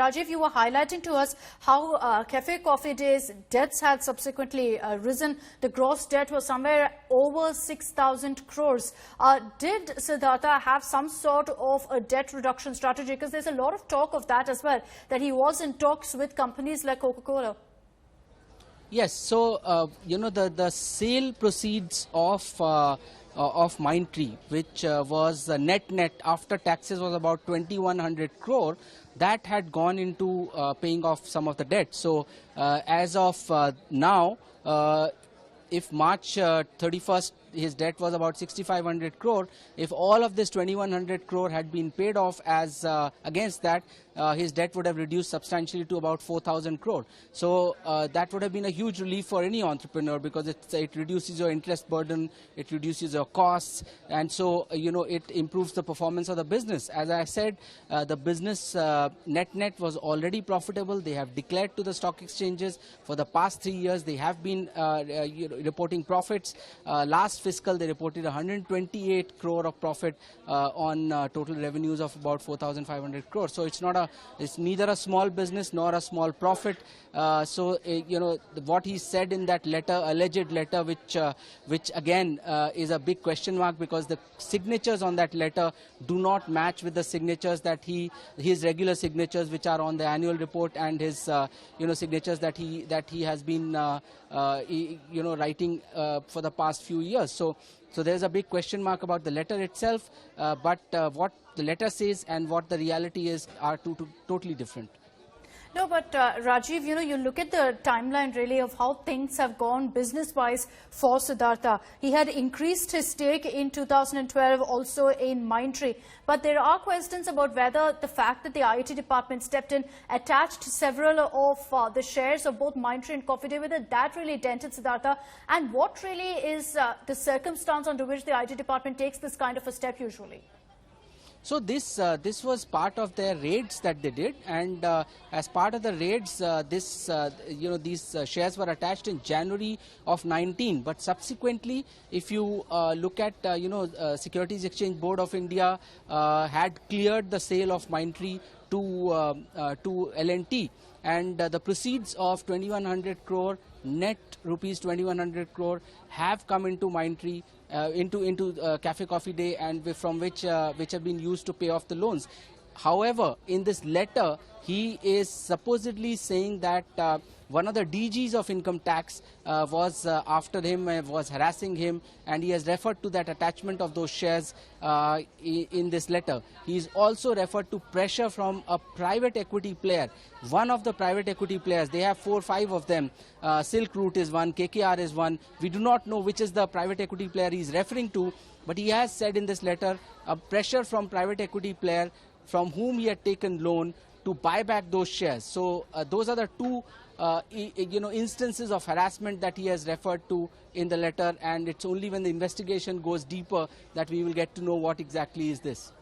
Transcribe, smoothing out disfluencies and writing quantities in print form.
Rajeev, you were highlighting to us how Cafe Coffee Day's debts had subsequently risen. The gross debt was somewhere over 6,000 crores. Did Siddhartha have some sort of a debt reduction strategy? Because there's a lot of talk of that as well, that he was in talks with companies like Coca-Cola. Yes, so the sale proceeds of Mindtree, which was net after taxes was about 2,100 crore, that had gone into paying off some of the debt. So as of now, if March 31st his debt was about 6,500 crore, if all of this 2,100 crore had been paid off as against that, his debt would have reduced substantially to about 4,000 crore. So that would have been a huge relief for any entrepreneur, because it reduces your interest burden, it reduces your costs, and so it improves the performance of the business. As I said, the business net was already profitable. They have declared to the stock exchanges for the past 3 years. They have been reporting profits. Last fiscal they reported 128 crore of profit on total revenues of about 4,500 crore. So it's neither a small business nor a small profit. So what he said in that letter, alleged letter, which again is a big question mark, because the signatures on that letter do not match with the signatures that his regular signatures, which are on the annual report, and his signatures that he has been writing for the past few years. So there's a big question mark about the letter itself, but what the letter says and what the reality is are two totally different. No, but Rajeev, you look at the timeline really of how things have gone business-wise for Siddhartha. He had increased his stake in 2012 also in Mindtree. But there are questions about whether the fact that the IT department stepped in, attached several of the shares of both Mindtree and Coffee Day, whether that really dented Siddhartha, and what really is the circumstance under which the IT department takes this kind of a step usually. So this was part of their raids that they did, and as part of the raids, these shares were attached in January of 19. But subsequently, if you look at Securities Exchange Board of India had cleared the sale of Mindtree to L&T, and the proceeds of 2,100 crore net rupees 2,100 crore have come into Mindtree, into Cafe Coffee Day, and from which have been used to pay off the loans. However, in this letter, he is supposedly saying that one of the DGs of income tax was after him, was harassing him, and he has referred to that attachment of those shares in this letter. He is also referred to pressure from a private equity player. One of the private equity players, they have 4 or 5 of them. Silk Route is one, KKR is one. We do not know which is the private equity player he is referring to, but he has said in this letter a pressure from private equity player from whom he had taken loan to buy back those shares. So those are the two instances of harassment that he has referred to in the letter, and it's only when the investigation goes deeper that we will get to know what exactly is this.